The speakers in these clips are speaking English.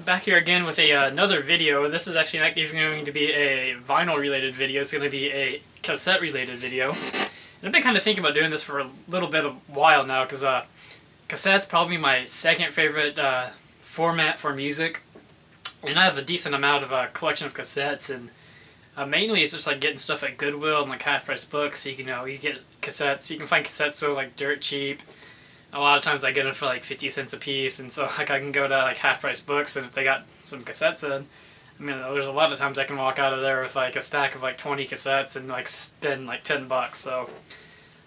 back here again with another video. This is actually not even going to be a vinyl related video, it's going to be a cassette related video. And I've been kind of thinking about doing this for a little bit of a while now, because cassette's probably my second favorite format for music. And I have a decent amount of a collection of cassettes, and mainly it's just like getting stuff at Goodwill and like half-price books. You get cassettes. You can find cassettes so like dirt cheap. A lot of times I get them for like 50 cents a piece, and so like I can go to like half-price books, and if they got some cassettes in, I mean, there's a lot of times I can walk out of there with like a stack of like 20 cassettes and like spend like $10. So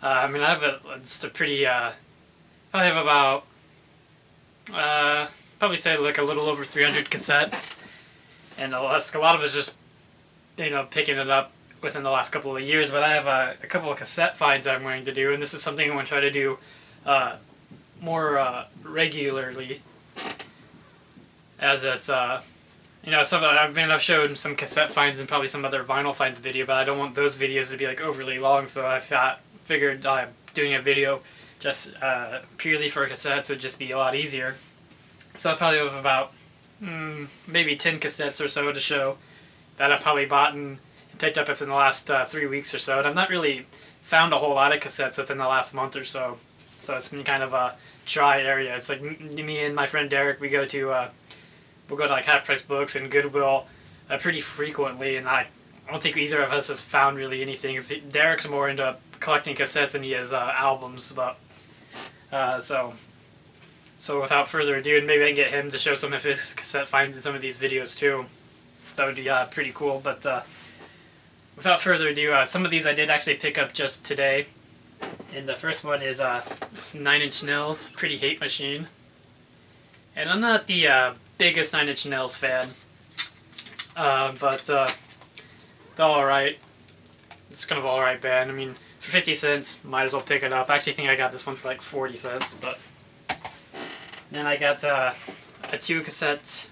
I mean, I have just a pretty I have about probably say like a little over 300 cassettes, and a lot of it's just picking it up within the last couple of years. But I have a couple of cassette finds I'm going to do, and this is something I want to try to do more regularly, as it's I've showed some cassette finds and probably some other vinyl finds video, but I don't want those videos to be like overly long, so I figured doing a video just purely for cassettes would just be a lot easier. So I probably have about maybe 10 cassettes or so to show that I've probably bought and picked up within the last 3 weeks or so. And I've not really found a whole lot of cassettes within the last month or so. So it's been kind of a dry area. It's like me and my friend Derek, we'll go to like half-price books and Goodwill pretty frequently, and I don't think either of us has found really anything. Derek's more into collecting cassettes than he is albums, but so without further ado, and maybe I can get him to show some of his cassette finds in some of these videos too. So that would be pretty cool. But without further ado, some of these I did actually pick up just today. And the first one is 9 Inch Nails, Pretty Hate Machine. And I'm not the biggest 9 Inch Nails fan, but they're alright. It's kind of an alright band. I mean, for 50 cents, might as well pick it up. I actually think I got this one for like 40 cents, but then I got a two cassette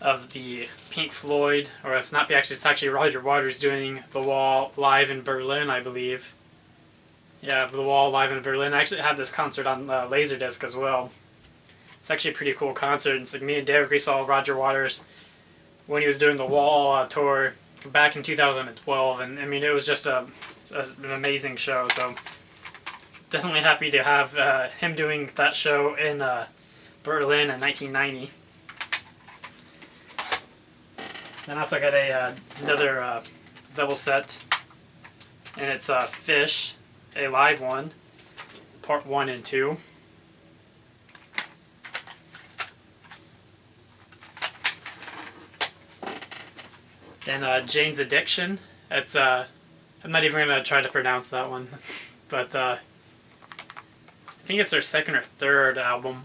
of the Pink Floyd, or it's actually Roger Waters doing The Wall live in Berlin, I believe. Yeah, The Wall live in Berlin. I actually had this concert on Laserdisc as well. It's actually a pretty cool concert. It's like me and Derek, we saw Roger Waters when he was doing the Wall tour back in 2012, and I mean, it was just an amazing show. So definitely happy to have him doing that show in Berlin in 1990. Then I also got another double set, and it's Fish, a live one, part 1 and 2. Then Jane's Addiction. It's I'm not even gonna try to pronounce that one, but I think it's their second or third album.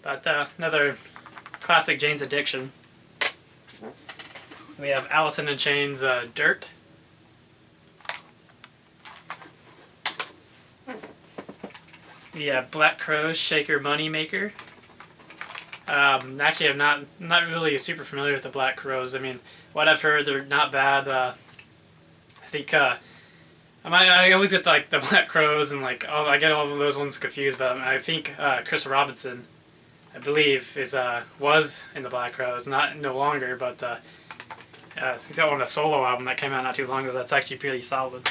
But another classic Jane's Addiction. We have Allison in Chains' Dirt. We have Black Crowes' Shake Your Money Maker. Actually, I'm not really super familiar with the Black Crowes. I mean, what I've heard, they're not bad. I think I always get like the Black Crowes and like I get all of those ones confused. But I think Chris Robinson, I believe, was in the Black Crowes, no longer, but he's got on a solo album that came out not too long ago. That's actually pretty solid.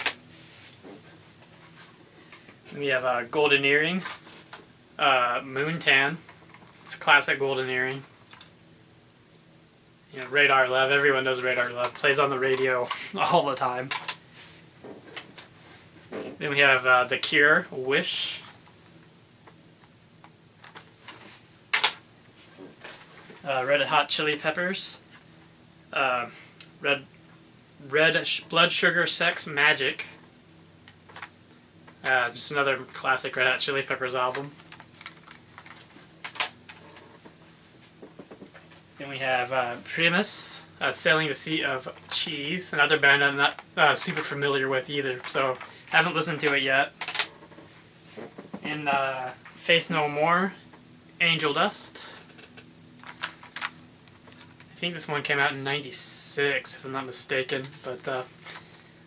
Then we have Golden Earring, Moon Tan. It's a classic Golden Earring. Radar Love. Everyone knows Radar Love. Plays on the radio all the time. Then we have The Cure, Wish. Red Hot Chili Peppers. Red Blood Sugar Sex Magic. Just another classic Red Hot Chili Peppers album. Then we have Primus, Sailing the Sea of Cheese, another band I'm not super familiar with either, so haven't listened to it yet. And Faith No More, Angel Dust. I think this one came out in '96, if I'm not mistaken, but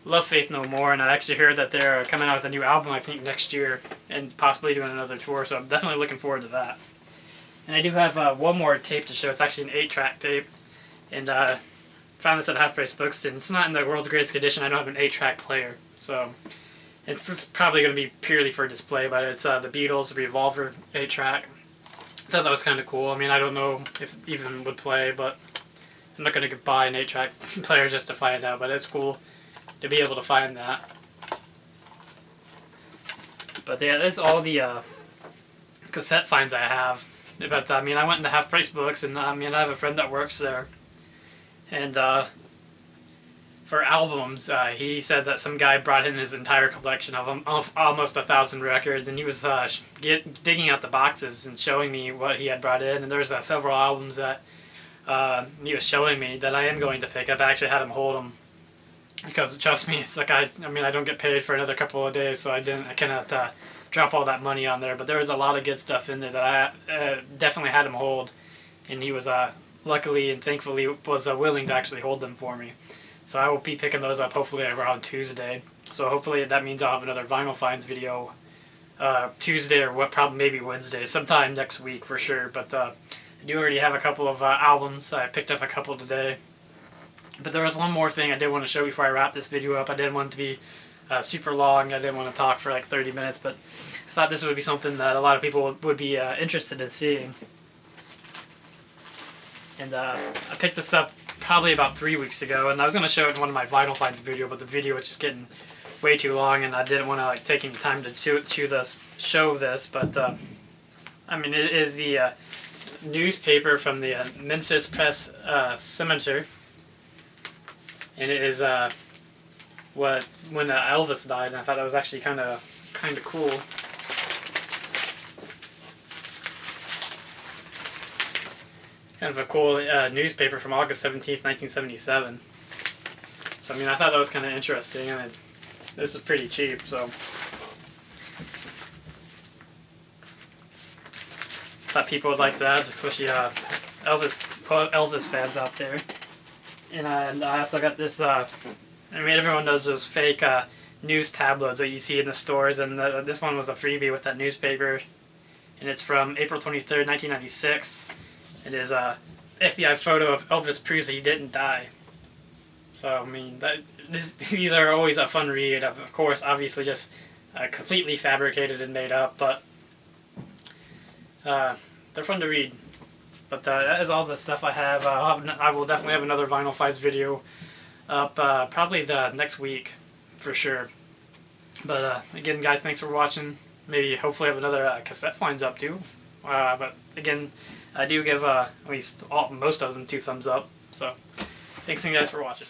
love Faith No More, and I actually heard that they're coming out with a new album, I think, next year, and possibly doing another tour, so I'm definitely looking forward to that. And I do have one more tape to show. It's actually an 8-track tape, and found this at Half Price Books, and it's not in the world's greatest condition. I don't have an 8-track player, so it's just probably going to be purely for display, but it's the Beatles Revolver 8-track. I thought that was kind of cool. I mean, I don't know if it even would play, but I'm not going to buy an 8-track player just to find out, but it's cool to be able to find that. But yeah, that's all the cassette finds I have. But I mean, I went into Half Price Books, and I mean, I have a friend that works there, and for albums, he said that some guy brought in his entire collection of almost 1,000 records, and he was digging out the boxes and showing me what he had brought in, and there's several albums that he was showing me that I am going to pick up. I actually had him hold them, because trust me, it's like I mean, I don't get paid for another couple of days, so I cannot drop all that money on there. But there was a lot of good stuff in there that I definitely had him hold, and he was luckily and thankfully was willing to actually hold them for me. So I will be picking those up hopefully around Tuesday. So hopefully that means I'll have another Vinyl Finds video Tuesday, or probably maybe Wednesday, sometime next week for sure. But I do already have a couple of albums. I picked up a couple today. But there was one more thing I did want to show before I wrap this video up. I didn't want it to be super long. I didn't want to talk for like 30 minutes, but I thought this would be something that a lot of people would be interested in seeing. And I picked this up probably about 3 weeks ago, and I was going to show it in one of my Vinyl Finds video, but the video was just getting way too long, and I didn't want to like take any time to show this. But I mean, it is the newspaper from the Memphis Press Scimitar, and it is when Elvis died, and I thought that was actually kind of cool. Kind of a cool newspaper from August 17th, 1977. So, I mean, I thought that was kind of interesting, and this is pretty cheap, so thought people would like that, especially Elvis fans out there. And I also got this, I mean, everyone knows those fake news tabloids that you see in the stores, and this one was a freebie with that newspaper, and it's from April 23rd, 1996. It is a FBI photo of Elvis proves that he didn't die. So, I mean, these are always a fun read. Of course, obviously just completely fabricated and made up, but they're fun to read. But that is all the stuff I have. I will definitely have another Vinyl Finds video up probably the next week for sure. But again, guys, thanks for watching. Maybe hopefully have another cassette finds up too. But again, I do give at least most of them 2 thumbs up. So thanks again, guys, for watching.